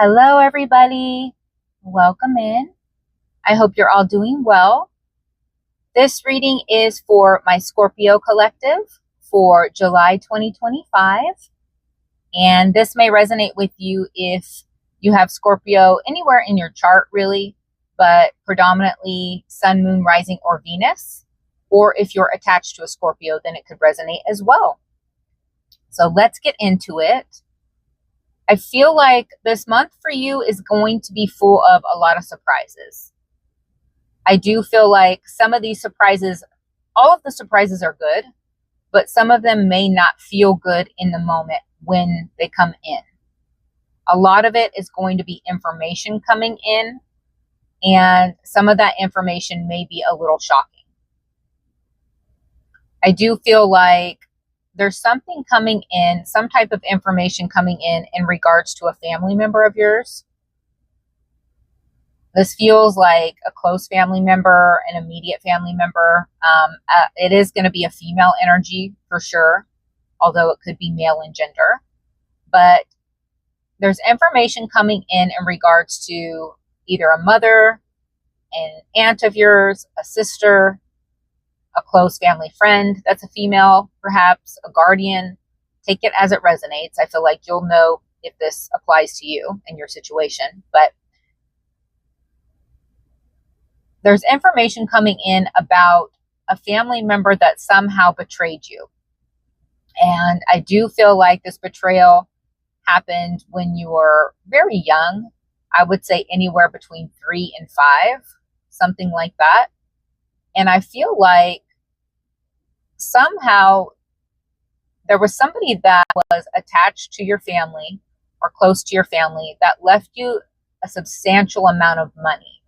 Hello, everybody. Welcome in. I hope you're all doing well. This reading is for my Scorpio collective for July 2025. And this may resonate with you if you have Scorpio anywhere in your chart, really, but predominantly Sun, Moon, Rising, or Venus. Or if you're attached to a Scorpio, then it could resonate as well. So let's get into it. I feel like this month for you is going to be full of a lot of surprises. I do feel like some of these surprises, all of the surprises are good, but some of them may not feel good in the moment when they come in. A lot of it is going to be information coming in, and some of that information may be a little shocking. I do feel like there's something coming in, some type of information coming in regards to a family member of yours. This feels like a close family member, an immediate family member. It is going to be a female energy for sure, although it could be male in gender. But there's information coming in regards to either a mother, an aunt of yours, a sister, a close family friend that's a female, perhaps a guardian. Take it as it resonates. I feel like you'll know if this applies to you and your situation. But there's information coming in about a family member that somehow betrayed you. And I do feel like this betrayal happened when you were very young. I would say anywhere between 3 and 5, something like that. And I feel like somehow there was somebody that was attached to your family or close to your family that left you a substantial amount of money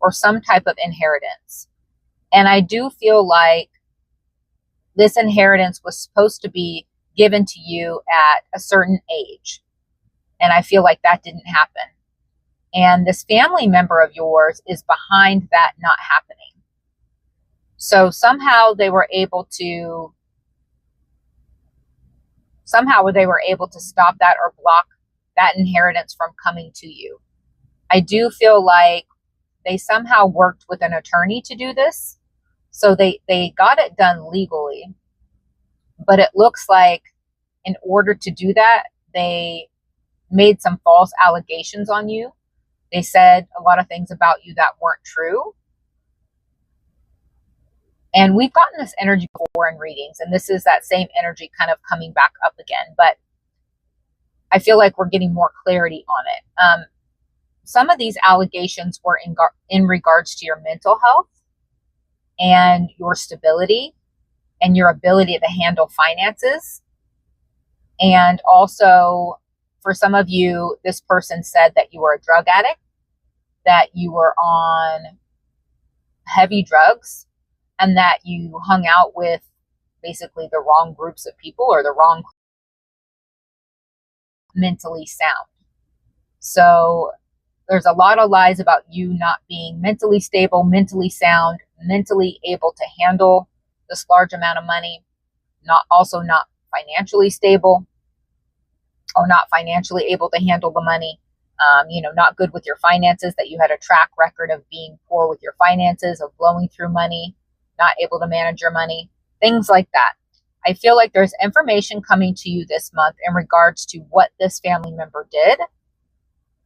or some type of inheritance. And I do feel like this inheritance was supposed to be given to you at a certain age. And I feel like that didn't happen. And this family member of yours is behind that not happening. So somehow they were able to stop that or block that inheritance from coming to you. I do feel like they somehow worked with an attorney to do this. So they got it done legally. But it looks like in order to do that, they made some false allegations on you. They said a lot of things about you that weren't true. And we've gotten this energy before in readings, and this is that same energy kind of coming back up again. But I feel like we're getting more clarity on it. Some of these allegations were in regards to your mental health and your stability and your ability to handle finances. And also, for some of you, this person said that you were a drug addict, that you were on heavy drugs, and that you hung out with basically the wrong groups of people or the wrong mentally sound. So there's a lot of lies about you not being mentally stable, mentally sound, mentally able to handle this large amount of money, not financially stable or not financially able to handle the money. Not good with your finances, that you had a track record of being poor with your finances, of blowing through money, not able to manage your money, things like that. I feel like there's information coming to you this month in regards to what this family member did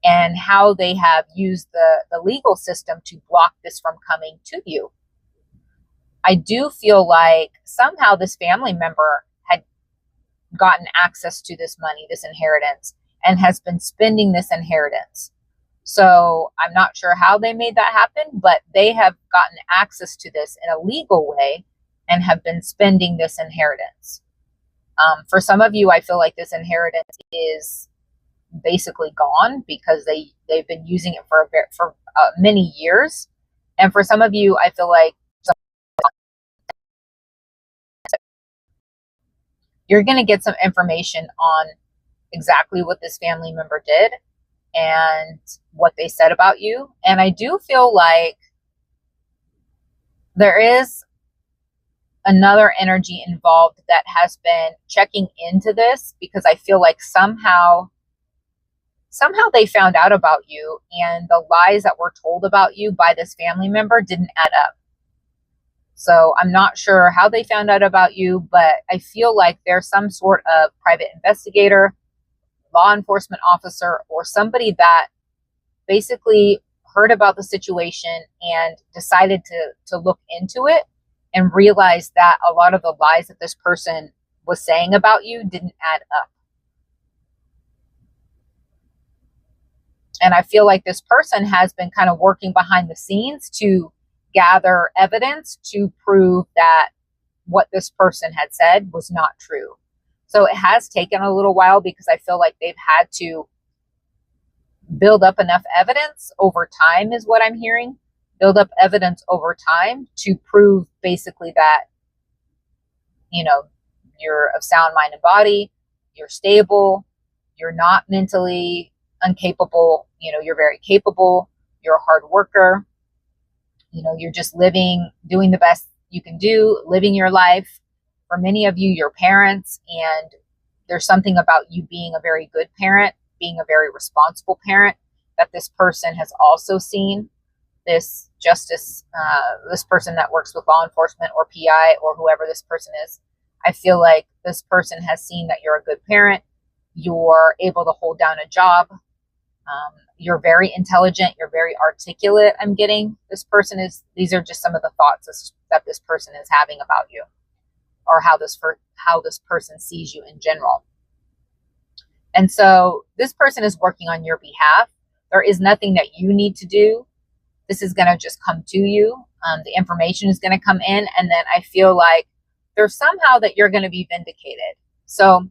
and how they have used the legal system to block this from coming to you. I do feel like somehow this family member had gotten access to this money, this inheritance, and has been spending this inheritance. So I'm not sure how they made that happen, but they have gotten access to this in a legal way and have been spending this inheritance. For some of you, I feel like this inheritance is basically gone because they've been using it for many years. And for some of you, I feel like you're going to get some information on exactly what this family member did and what they said about you. And I do feel like there is another energy involved that has been checking into this, because I feel like somehow somehow they found out about you, and the lies that were told about you by this family member didn't add up. So I'm not sure how they found out about you, but I feel like there's some sort of private investigator, law enforcement officer, or somebody that basically heard about the situation and decided to look into it and realized that a lot of the lies that this person was saying about you didn't add up. And I feel like this person has been kind of working behind the scenes to gather evidence to prove that what this person had said was not true. So it has taken a little while because I feel like they've had to build up enough evidence over time, is what I'm hearing. Build up evidence over time to prove basically that, you know, you're of sound mind and body, you're stable, you're not mentally incapable, you know, you're very capable, you're a hard worker, you know, you're just living, doing the best you can do, living your life. For many of you, your parents, and there's something about you being a very good parent, being a very responsible parent, that this person has also seen. This justice, this person that works with law enforcement or PI or whoever this person is, I feel like this person has seen that you're a good parent, you're able to hold down a job, you're very intelligent, you're very articulate. I'm getting this person is, these are just some of the thoughts that this person is having about you, or how this person sees you in general. And so this person is working on your behalf. There is nothing that you need to do. This is going to just come to you. The information is going to come in, and then I feel like there's somehow that you're going to be vindicated. So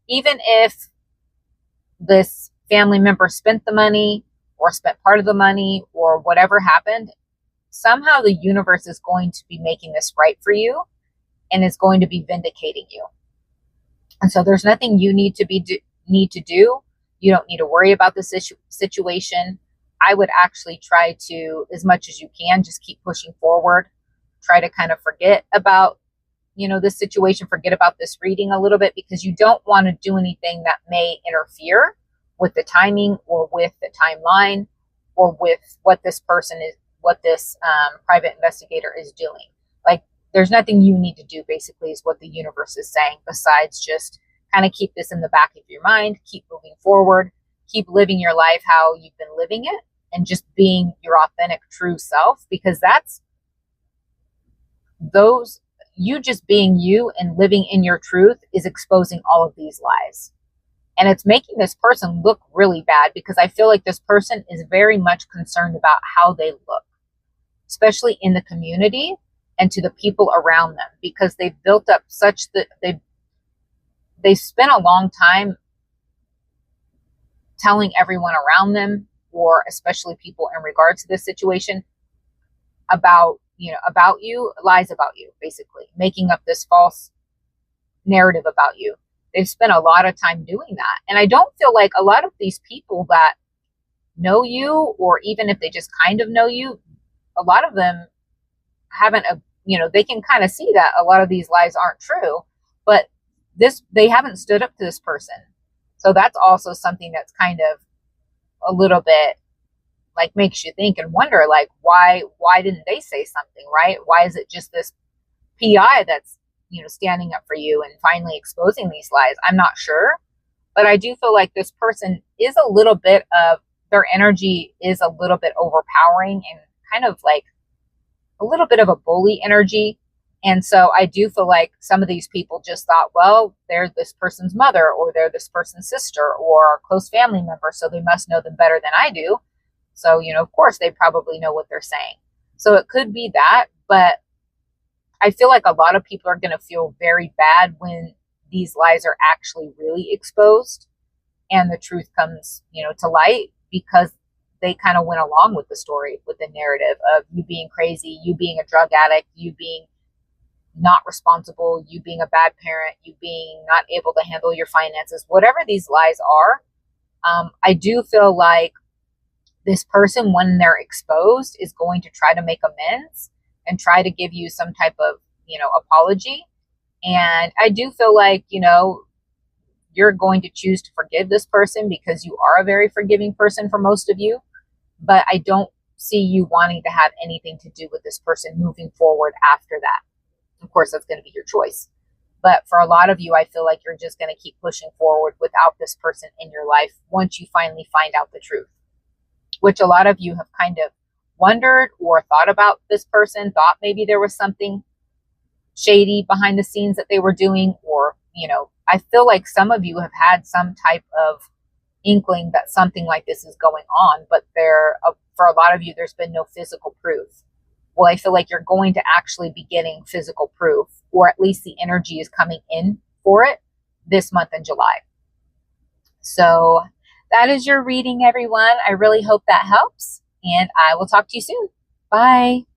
even if this family member spent the money or spent part of the money or whatever happened, somehow the universe is going to be making this right for you and is going to be vindicating you. And so there's nothing you need to do. You don't need to worry about this situation. I would actually try to, as much as you can, just keep pushing forward. Try to kind of forget about, you know, this situation, forget about this reading a little bit, because you don't want to do anything that may interfere with the timing or with the timeline or with what this person is, what this private investigator is doing. Like, there's nothing you need to do, basically, is what the universe is saying, besides just kind of keep this in the back of your mind, keep moving forward, keep living your life how you've been living it, and just being your authentic, true self, because you just being you and living in your truth is exposing all of these lies. And it's making this person look really bad, because I feel like this person is very much concerned about how they look, especially in the community and to the people around them, because they've built up they spent a long time telling everyone around them, or especially people in regards to this situation, about you, lies about you, basically making up this false narrative about you. They've spent a lot of time doing that. And I don't feel like a lot of these people that know you, or even if they just kind of know you, a lot of them haven't, they can kind of see that a lot of these lies aren't true, but they haven't stood up to this person. So that's also something that's kind of a little bit like makes you think and wonder, like, why didn't they say something, right? Why is it just this PI that's, standing up for you and finally exposing these lies? I'm not sure, but I do feel like this person is a little bit of, their energy is a little bit overpowering and kind of like a little bit of a bully energy. And so I do feel like some of these people just thought, well, they're this person's mother, or they're this person's sister, or a close family member, so they must know them better than I do. So, of course, they probably know what they're saying. So it could be that, but I feel like a lot of people are going to feel very bad when these lies are actually really exposed and the truth comes, to light, because they kind of went along with the story, with the narrative of you being crazy, you being a drug addict, you being not responsible, you being a bad parent, you being not able to handle your finances, whatever these lies are. I do feel like this person, when they're exposed, is going to try to make amends and try to give you some type of, apology. And I do feel like, you're going to choose to forgive this person because you are a very forgiving person for most of you. But I don't see you wanting to have anything to do with this person moving forward after that. Of course, that's going to be your choice. But for a lot of you, I feel like you're just going to keep pushing forward without this person in your life once you finally find out the truth, which a lot of you have kind of wondered or thought about this person, thought maybe there was something shady behind the scenes that they were doing, or, I feel like some of you have had some type of inkling that something like this is going on, but for a lot of you, there's been no physical proof. Well, I feel like you're going to actually be getting physical proof, or at least the energy is coming in for it this month in July. So that is your reading, everyone. I really hope that helps, and I will talk to you soon. Bye.